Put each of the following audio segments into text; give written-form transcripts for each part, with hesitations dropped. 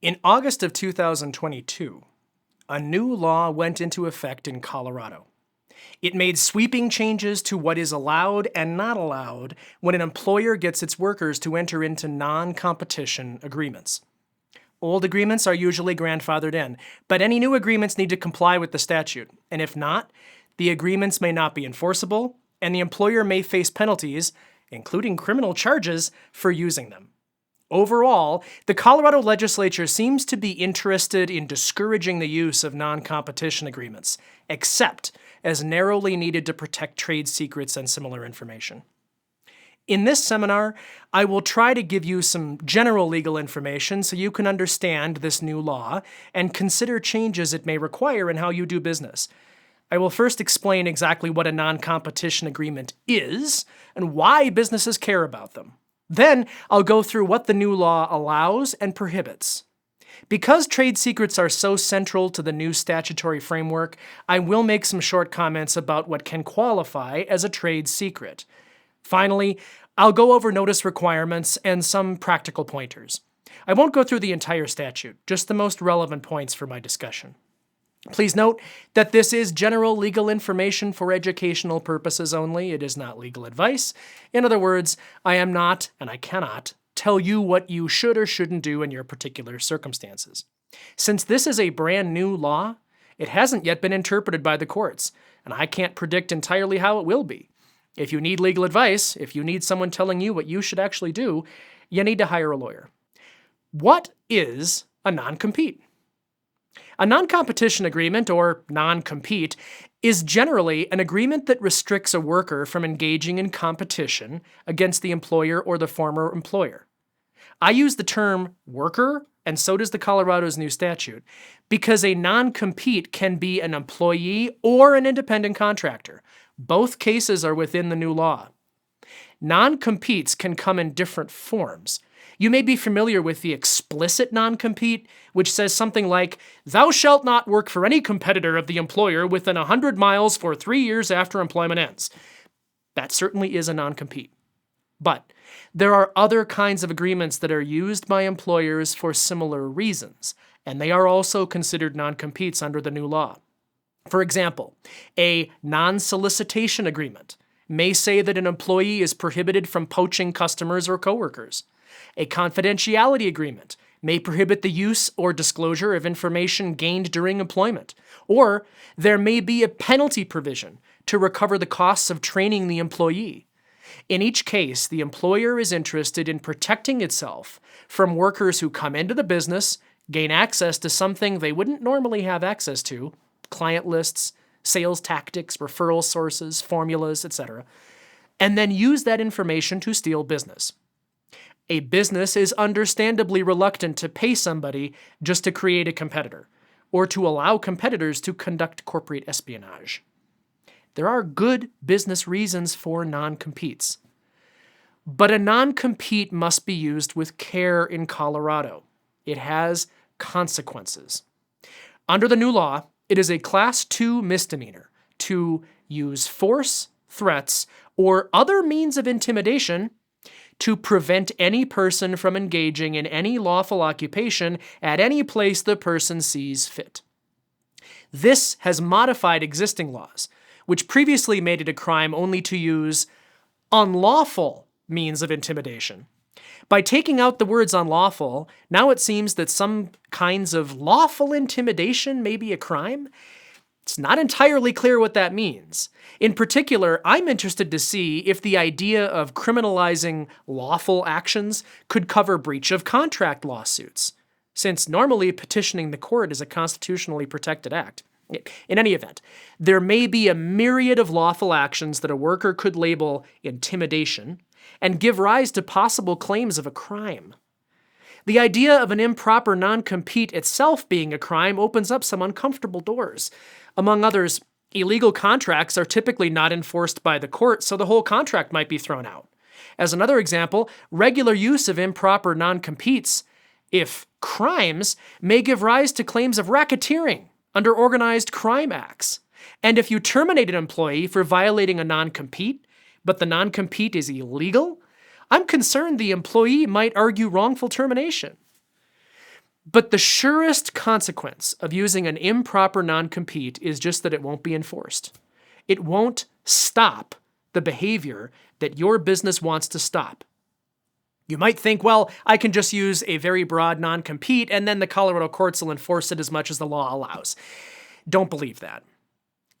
In August of 2022, a new law went into effect in Colorado. It made sweeping changes to what is allowed and not allowed when an employer gets its workers to enter into non-competition agreements. Old agreements are usually grandfathered in, but any new agreements need to comply with the statute, and if not, the agreements may not be enforceable, and the employer may face penalties, including criminal charges, for using them. Overall, the Colorado legislature seems to be interested in discouraging the use of non-competition agreements, except as narrowly needed to protect trade secrets and similar information. In this seminar, I will try to give you some general legal information so you can understand this new law and consider changes it may require in how you do business. I will first explain exactly what a non-competition agreement is and why businesses care about them. Then I'll go through what the new law allows and prohibits. Because trade secrets are so central to the new statutory framework, I will make some short comments about what can qualify as a trade secret. Finally, I'll go over notice requirements and some practical pointers. I won't go through the entire statute, just the most relevant points for my discussion. Please note that this is general legal information for educational purposes only. It is not legal advice. In other words, I am not, and I cannot, tell you what you should or shouldn't do in your particular circumstances. Since this is a brand new law, it hasn't yet been interpreted by the courts, and I can't predict entirely how it will be. If you need legal advice, if you need someone telling you what you should actually do, you need to hire a lawyer. What is a non-compete? A non-competition agreement, or non-compete, is generally an agreement that restricts a worker from engaging in competition against the employer or the former employer. I use the term worker, and so does the Colorado's new statute, because a non-compete can be an employee or an independent contractor. Both cases are within the new law. Non-competes can come in different forms. You may be familiar with the explicit non-compete, which says something like, "Thou shalt not work for any competitor of the employer within 100 miles for 3 years after employment ends." That certainly is a non-compete. But there are other kinds of agreements that are used by employers for similar reasons, and they are also considered non-competes under the new law. For example, a non-solicitation agreement may say that an employee is prohibited from poaching customers or coworkers. A confidentiality agreement may prohibit the use or disclosure of information gained during employment, or there may be a penalty provision to recover the costs of training the employee. In each case, the employer is interested in protecting itself from workers who come into the business, gain access to something they wouldn't normally have access to, client lists, sales tactics, referral sources, formulas, etc., and then use that information to steal business. A business is understandably reluctant to pay somebody just to create a competitor, or to allow competitors to conduct corporate espionage. There are good business reasons for non-competes. But a non-compete must be used with care in Colorado. It has consequences. Under the new law, it is a Class 2 misdemeanor to use force, threats, or other means of intimidation to prevent any person from engaging in any lawful occupation at any place the person sees fit. This has modified existing laws, which previously made it a crime only to use unlawful means of intimidation. By taking out the words unlawful, now it seems that some kinds of lawful intimidation may be a crime. It's not entirely clear what that means. In particular, I'm interested to see if the idea of criminalizing lawful actions could cover breach of contract lawsuits, since normally petitioning the court is a constitutionally protected act. In any event, there may be a myriad of lawful actions that a worker could label intimidation and give rise to possible claims of a crime. The idea of an improper non-compete itself being a crime opens up some uncomfortable doors. Among others, illegal contracts are typically not enforced by the court, so the whole contract might be thrown out. As another example, regular use of improper non-competes, if crimes, may give rise to claims of racketeering under organized crime acts. And if you terminate an employee for violating a non-compete, but the non-compete is illegal, I'm concerned the employee might argue wrongful termination. But the surest consequence of using an improper non-compete is just that it won't be enforced. It won't stop the behavior that your business wants to stop. You might think, well, I can just use a very broad non-compete and then the Colorado courts will enforce it as much as the law allows. Don't believe that.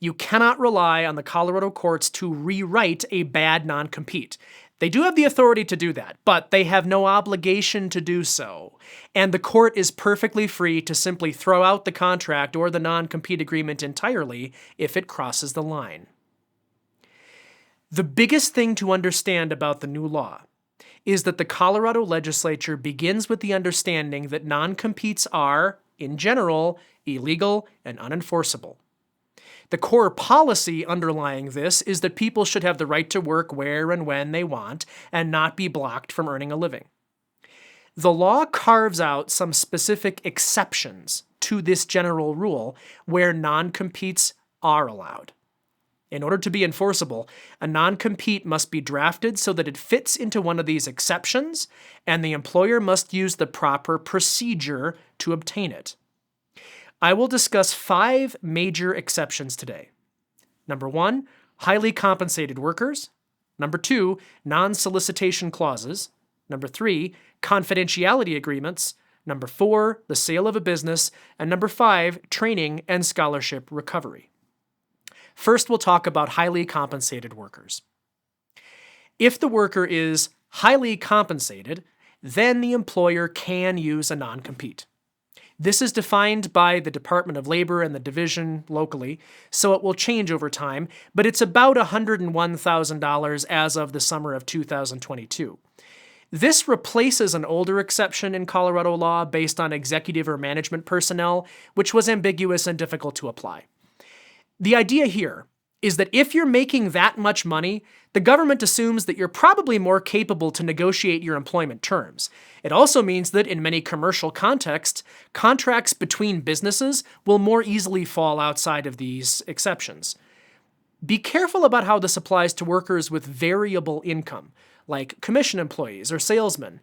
You cannot rely on the Colorado courts to rewrite a bad non-compete. They do have the authority to do that, but they have no obligation to do so. And the court is perfectly free to simply throw out the contract or the non-compete agreement entirely if it crosses the line. The biggest thing to understand about the new law is that the Colorado legislature begins with the understanding that non-competes are, in general, illegal and unenforceable. The core policy underlying this is that people should have the right to work where and when they want and not be blocked from earning a living. The law carves out some specific exceptions to this general rule where non-competes are allowed. In order to be enforceable, a non-compete must be drafted so that it fits into one of these exceptions, and the employer must use the proper procedure to obtain it. I will discuss 5 major exceptions today. Number 1, highly compensated workers. Number 2, non-solicitation clauses. Number 3, confidentiality agreements. Number 4, the sale of a business. And number 5, training and scholarship recovery. First, we'll talk about highly compensated workers. If the worker is highly compensated, then the employer can use a non-compete. This is defined by the Department of Labor and the division locally, so it will change over time, but it's about $101,000 as of the summer of 2022. This replaces an older exception in Colorado law based on executive or management personnel, which was ambiguous and difficult to apply. The idea here is that if you're making that much money, the government assumes that you're probably more capable to negotiate your employment terms. It also means that in many commercial contexts, contracts between businesses will more easily fall outside of these exceptions. Be careful about how this applies to workers with variable income, like commission employees or salesmen.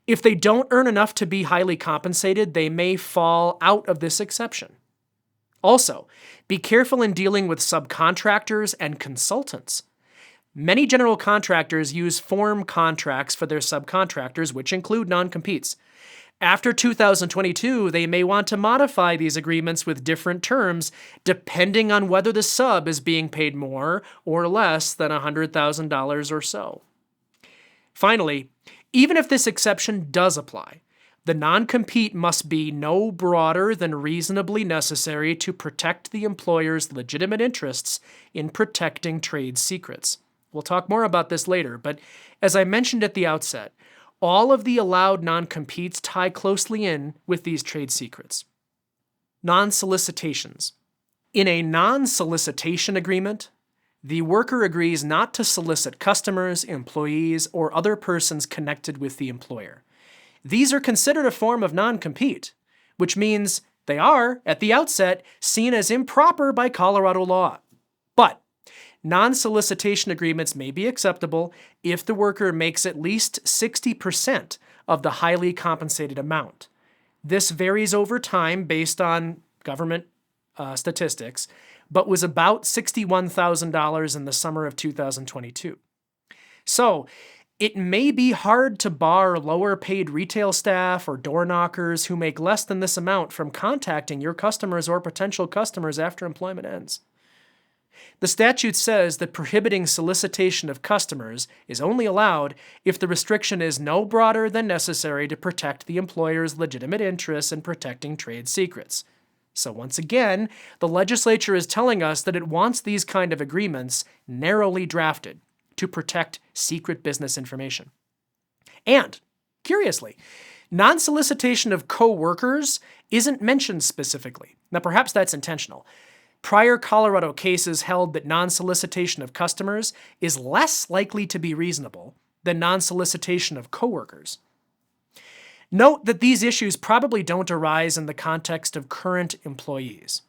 If they don't earn enough to be highly compensated, they may fall out of this exception. Also, be careful in dealing with subcontractors and consultants. Many general contractors use form contracts for their subcontractors, which include non-competes. After 2022, they may want to modify these agreements with different terms depending on whether the sub is being paid more or less than $100,000 or so. Finally, even if this exception does apply, the non-compete must be no broader than reasonably necessary to protect the employer's legitimate interests in protecting trade secrets. We'll talk more about this later, but as I mentioned at the outset, all of the allowed non-competes tie closely in with these trade secrets. Non-solicitations. In a non-solicitation agreement, the worker agrees not to solicit customers, employees, or other persons connected with the employer. These are considered a form of non-compete, which means they are, at the outset, seen as improper by Colorado law. But non-solicitation agreements may be acceptable if the worker makes at least 60% of the highly compensated amount. This varies over time based on government statistics, but was about $61,000 in the summer of 2022. So, it may be hard to bar lower-paid retail staff or door knockers who make less than this amount from contacting your customers or potential customers after employment ends. The statute says that prohibiting solicitation of customers is only allowed if the restriction is no broader than necessary to protect the employer's legitimate interests in protecting trade secrets. So once again, the legislature is telling us that it wants these kind of agreements narrowly drafted to protect secret business information. And, curiously, non-solicitation of co-workers isn't mentioned specifically. Now, perhaps that's intentional. Prior Colorado cases held that non-solicitation of customers is less likely to be reasonable than non-solicitation of coworkers. Note that these issues probably don't arise in the context of current employees.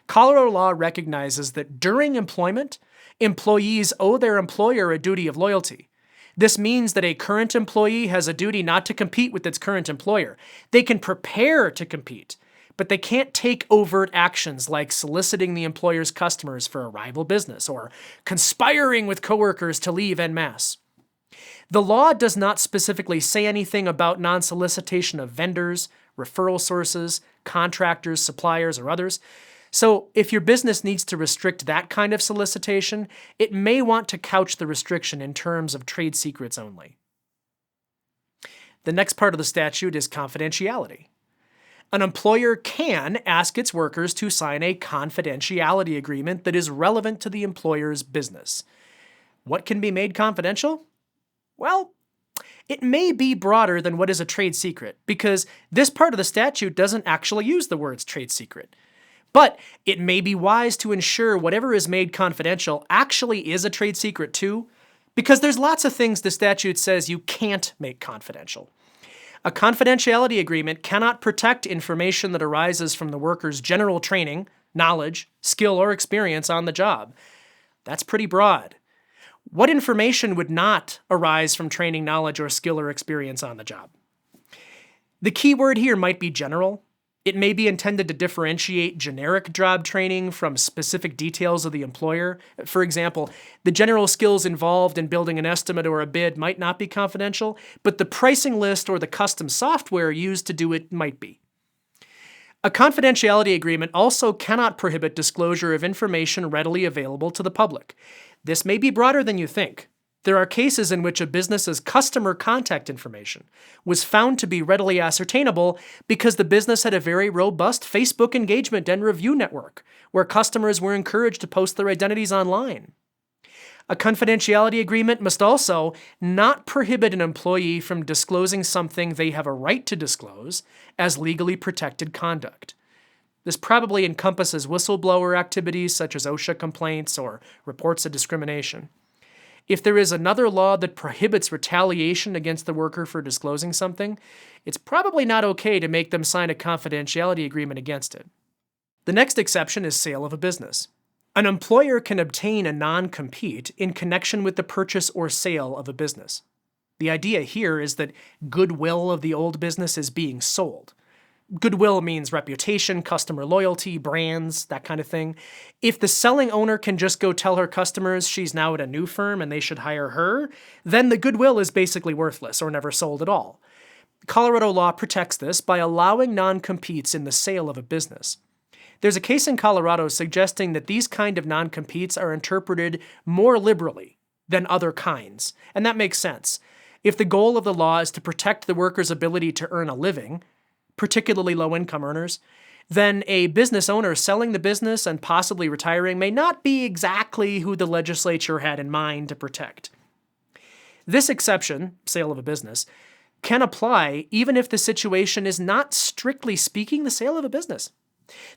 Colorado law recognizes that during employment, employees owe their employer a duty of loyalty, This means that a current employee has a duty not to compete with its current employer. They can prepare to compete, but they can't take overt actions like soliciting the employer's customers for a rival business or conspiring with coworkers to leave en masse. The law does not specifically say anything about non-solicitation of vendors, referral sources, contractors, suppliers, or others. So if your business needs to restrict that kind of solicitation, it may want to couch the restriction in terms of trade secrets only. The next part of the statute is confidentiality. An employer can ask its workers to sign a confidentiality agreement that is relevant to the employer's business. What can be made confidential? Well, it may be broader than what is a trade secret, because this part of the statute doesn't actually use the words trade secret. But it may be wise to ensure whatever is made confidential actually is a trade secret too, because there's lots of things the statute says you can't make confidential. A confidentiality agreement cannot protect information that arises from the worker's general training, knowledge, skill, or experience on the job. That's pretty broad. What information would not arise from training, knowledge, or skill or experience on the job? The key word here might be general. It may be intended to differentiate generic job training from specific details of the employer. For example, the general skills involved in building an estimate or a bid might not be confidential, but the pricing list or the custom software used to do it might be. A confidentiality agreement also cannot prohibit disclosure of information readily available to the public. This may be broader than you think. There are cases in which a business's customer contact information was found to be readily ascertainable because the business had a very robust Facebook engagement and review network, where customers were encouraged to post their identities online. A confidentiality agreement must also not prohibit an employee from disclosing something they have a right to disclose as legally protected conduct. This probably encompasses whistleblower activities such as OSHA complaints or reports of discrimination. If there is another law that prohibits retaliation against the worker for disclosing something, it's probably not okay to make them sign a confidentiality agreement against it. The next exception is sale of a business. An employer can obtain a non-compete in connection with the purchase or sale of a business. The idea here is that goodwill of the old business is being sold. Goodwill means reputation, customer loyalty, brands, that kind of thing. If the selling owner can just go tell her customers she's now at a new firm and they should hire her, then the goodwill is basically worthless or never sold at all. Colorado law protects this by allowing non-competes in the sale of a business. There's a case in Colorado suggesting that these kind of non-competes are interpreted more liberally than other kinds, and that makes sense. If the goal of the law is to protect the worker's ability to earn a living, particularly low-income earners, then a business owner selling the business and possibly retiring may not be exactly who the legislature had in mind to protect. This exception, sale of a business, can apply even if the situation is not strictly speaking the sale of a business.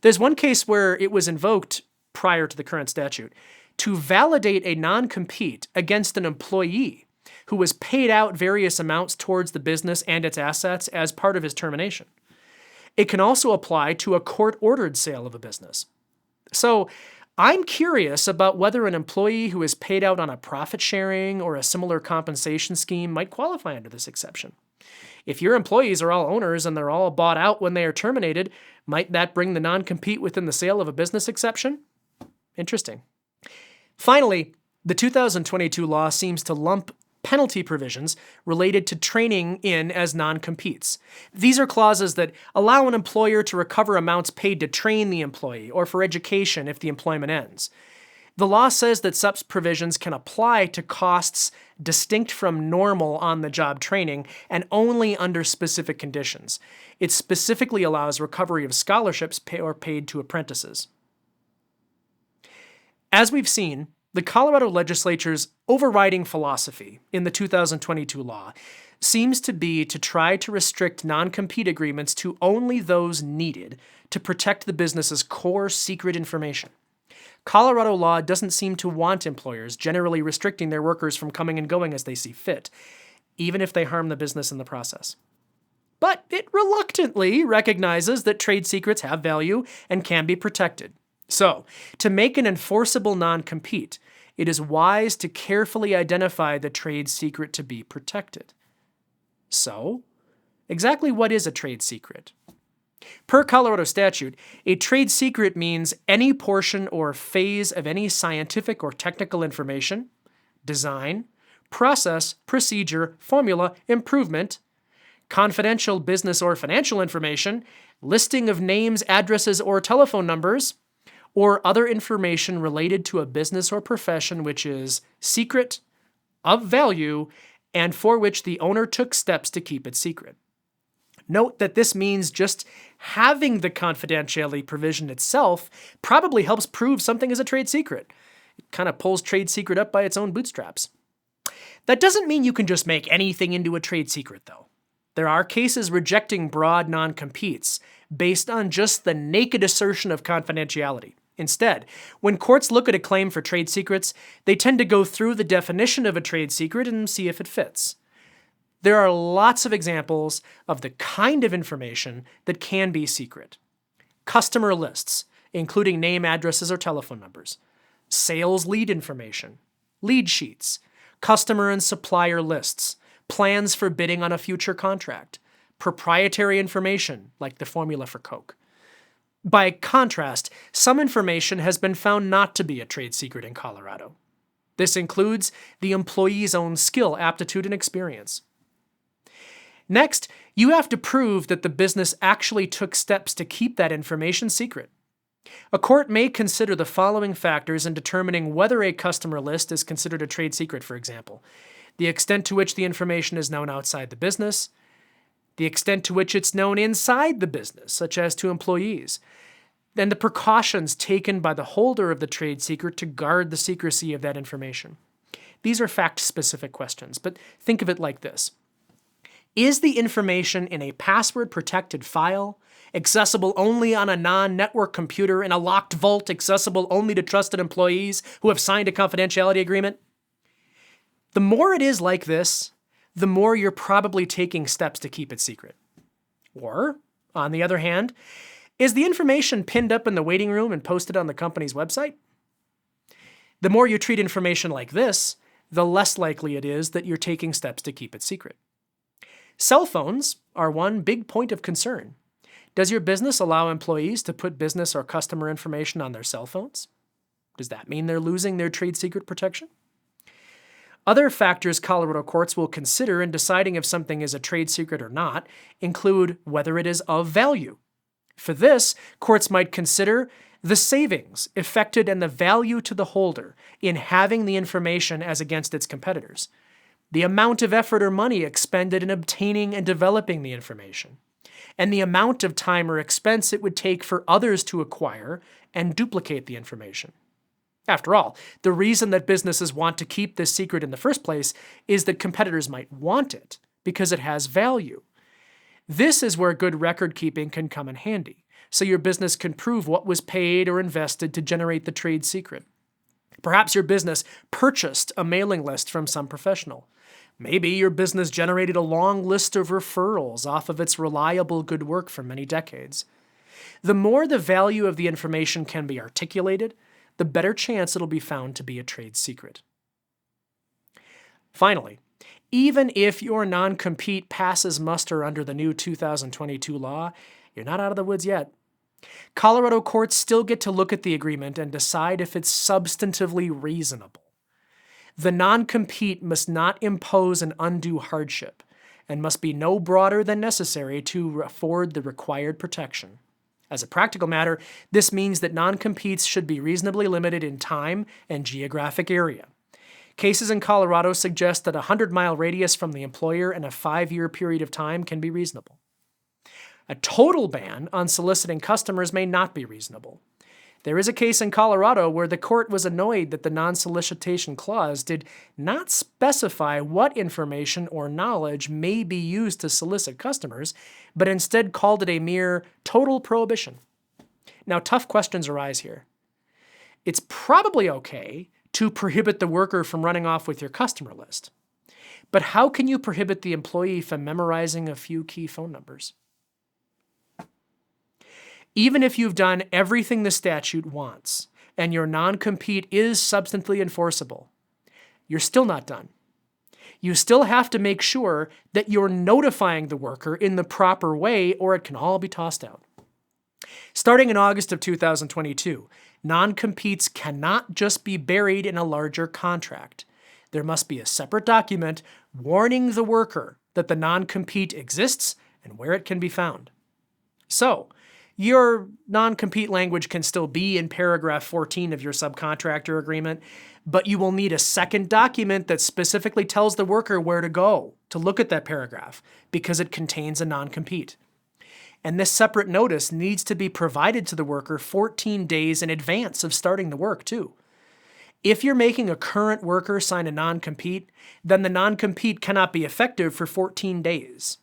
There's one case where it was invoked prior to the current statute to validate a non-compete against an employee who was paid out various amounts towards the business and its assets as part of his termination. It can also apply to a court-ordered sale of a business. So I'm curious about whether an employee who is paid out on a profit sharing or a similar compensation scheme might qualify under this exception. If your employees are all owners and they're all bought out when they are terminated, might that bring the non-compete within the sale of a business exception? Interesting. Finally, the 2022 law seems to lump penalty provisions related to training in as non-competes. These are clauses that allow an employer to recover amounts paid to train the employee or for education if the employment ends. The law says that such provisions can apply to costs distinct from normal on-the-job training and only under specific conditions. It specifically allows recovery of scholarships paid to apprentices. As we've seen, the Colorado legislature's overriding philosophy in the 2022 law seems to be to try to restrict non-compete agreements to only those needed to protect the business's core secret information. Colorado law doesn't seem to want employers generally restricting their workers from coming and going as they see fit, even if they harm the business in the process. But it reluctantly recognizes that trade secrets have value and can be protected. So, to make an enforceable non-compete, it is wise to carefully identify the trade secret to be protected. So, exactly what is a trade secret? Per Colorado statute, a trade secret means any portion or phase of any scientific or technical information, design, process, procedure, formula, improvement, confidential business or financial information, listing of names, addresses, or telephone numbers, or other information related to a business or profession which is secret, of value, and for which the owner took steps to keep it secret. Note that this means just having the confidentiality provision itself probably helps prove something is a trade secret. It kind of pulls trade secret up by its own bootstraps. That doesn't mean you can just make anything into a trade secret, though. There are cases rejecting broad non-competes based on just the naked assertion of confidentiality. Instead, when courts look at a claim for trade secrets, they tend to go through the definition of a trade secret and see if it fits. There are lots of examples of the kind of information that can be secret. Customer lists, including name, addresses, or telephone numbers. Sales lead information. Lead sheets. Customer and supplier lists. Plans for bidding on a future contract. Proprietary information, like the formula for Coke. By contrast, some information has been found not to be a trade secret in Colorado. This includes the employee's own skill, aptitude, and experience. Next, you have to prove that the business actually took steps to keep that information secret. A court may consider the following factors in determining whether a customer list is considered a trade secret, for example: the extent to which the information is known outside the business, the extent to which it's known inside the business, such as to employees, and the precautions taken by the holder of the trade secret to guard the secrecy of that information. These are fact-specific questions, but think of it like this. Is the information in a password-protected file, accessible only on a non-network computer in a locked vault, accessible only to trusted employees who have signed a confidentiality agreement? The more it is like this, the more you're probably taking steps to keep it secret. Or, on the other hand, is the information pinned up in the waiting room and posted on the company's website? The more you treat information like this, the less likely it is that you're taking steps to keep it secret. Cell phones are one big point of concern. Does your business allow employees to put business or customer information on their cell phones? Does that mean they're losing their trade secret protection? Other factors Colorado courts will consider in deciding if something is a trade secret or not include whether it is of value. For this, courts might consider the savings effected and the value to the holder in having the information as against its competitors, the amount of effort or money expended in obtaining and developing the information, and the amount of time or expense it would take for others to acquire and duplicate the information. After all, the reason that businesses want to keep this secret in the first place is that competitors might want it because it has value. This is where good record keeping can come in handy, so your business can prove what was paid or invested to generate the trade secret. Perhaps your business purchased a mailing list from some professional. Maybe your business generated a long list of referrals off of its reliable good work for many decades. The more the value of the information can be articulated, the better chance it'll be found to be a trade secret. Finally, even if your non-compete passes muster under the new 2022 law, you're not out of the woods yet. Colorado courts still get to look at the agreement and decide if it's substantively reasonable. The non-compete must not impose an undue hardship and must be no broader than necessary to afford the required protection. As a practical matter, this means that non-competes should be reasonably limited in time and geographic area. Cases in Colorado suggest that a 100-mile radius from the employer and a 5-year period of time can be reasonable. A total ban on soliciting customers may not be reasonable. There is a case in Colorado where the court was annoyed that the non-solicitation clause did not specify what information or knowledge may be used to solicit customers, but instead called it a mere total prohibition. Now, tough questions arise here. It's probably okay to prohibit the worker from running off with your customer list. But how can you prohibit the employee from memorizing a few key phone numbers? Even if you've done everything the statute wants, and your non-compete is substantively enforceable, you're still not done. You still have to make sure that you're notifying the worker in the proper way, or it can all be tossed out. Starting in August of 2022, non-competes cannot just be buried in a larger contract. There must be a separate document warning the worker that the non-compete exists and where it can be found. So, your non-compete language can still be in paragraph 14 of your subcontractor agreement, but you will need a second document that specifically tells the worker where to go to look at that paragraph because it contains a non-compete. And this separate notice needs to be provided to the worker 14 days in advance of starting the work too. If you're making a current worker sign a non-compete, then the non-compete cannot be effective for 14 days.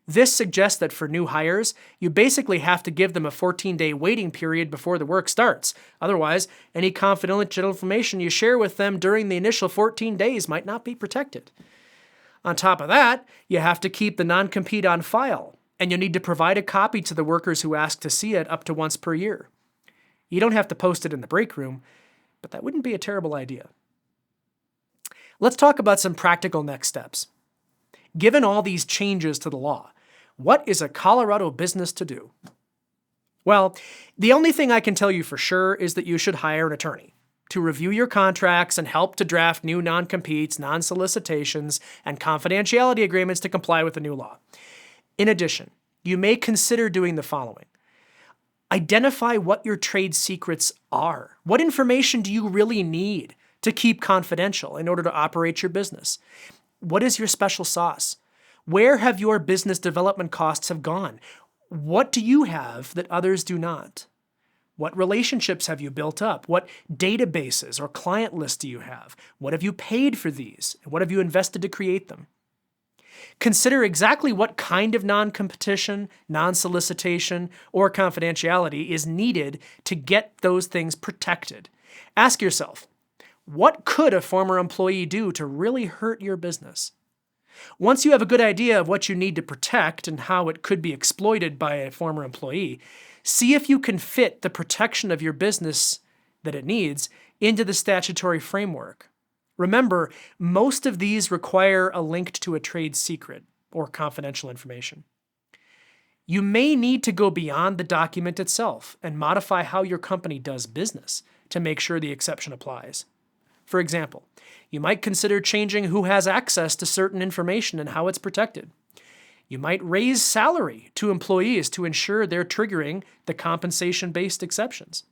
This suggests that for new hires, you basically have to give them a 14-day waiting period before the work starts. Otherwise, any confidential information you share with them during the initial 14 days might not be protected. On top of that, you have to keep the non-compete on file, and you need to provide a copy to the workers who ask to see it up to once per year. You don't have to post it in the break room, but that wouldn't be a terrible idea. Let's talk about some practical next steps. Given all these changes to the law, what is a Colorado business to do? Well, the only thing I can tell you for sure is that you should hire an attorney to review your contracts and help to draft new non-competes, non-solicitations, and confidentiality agreements to comply with the new law. In addition, you may consider doing the following. Identify what your trade secrets are. What information do you really need to keep confidential in order to operate your business? What is your special sauce? Where have your business development costs have gone? What do you have that others do not? What relationships have you built up? What databases or client lists do you have? What have you paid for these? And what have you invested to create them? Consider exactly what kind of non-competition, non-solicitation, or confidentiality is needed to get those things protected. Ask yourself, what could a former employee do to really hurt your business? Once you have a good idea of what you need to protect and how it could be exploited by a former employee, see if you can fit the protection of your business that it needs into the statutory framework. Remember, most of these require a link to a trade secret or confidential information. You may need to go beyond the document itself and modify how your company does business to make sure the exception applies. For example, you might consider changing who has access to certain information and how it's protected. You might raise salary to employees to ensure they're triggering the compensation-based exceptions.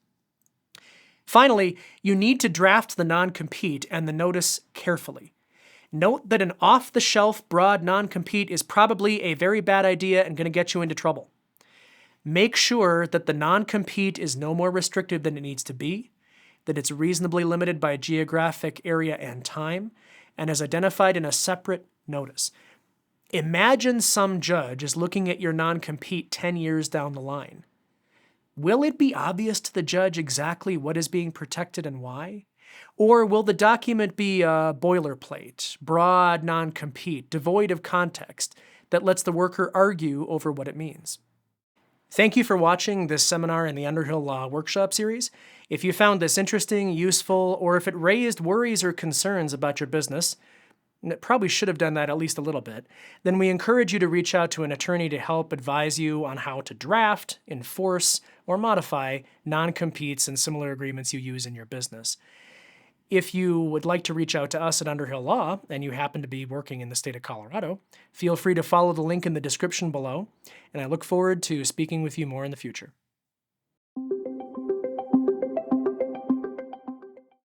Finally, you need to draft the non-compete and the notice carefully. Note that an off-the-shelf broad non-compete is probably a very bad idea and going to get you into trouble. Make sure that the non-compete is no more restrictive than it needs to be, that it's reasonably limited by geographic area and time, and is identified in a separate notice. Imagine some judge is looking at your non-compete 10 years down the line. Will it be obvious to the judge exactly what is being protected and why? Or will the document be a boilerplate, broad non-compete, devoid of context, that lets the worker argue over what it means? Thank you for watching this seminar in the Underhill Law Workshop series. If you found this interesting, useful, or if it raised worries or concerns about your business, and it probably should have done that at least a little bit, then we encourage you to reach out to an attorney to help advise you on how to draft, enforce, or modify non-competes and similar agreements you use in your business. If you would like to reach out to us at Underhill Law and you happen to be working in the state of Colorado, feel free to follow the link in the description below, and I look forward to speaking with you more in the future.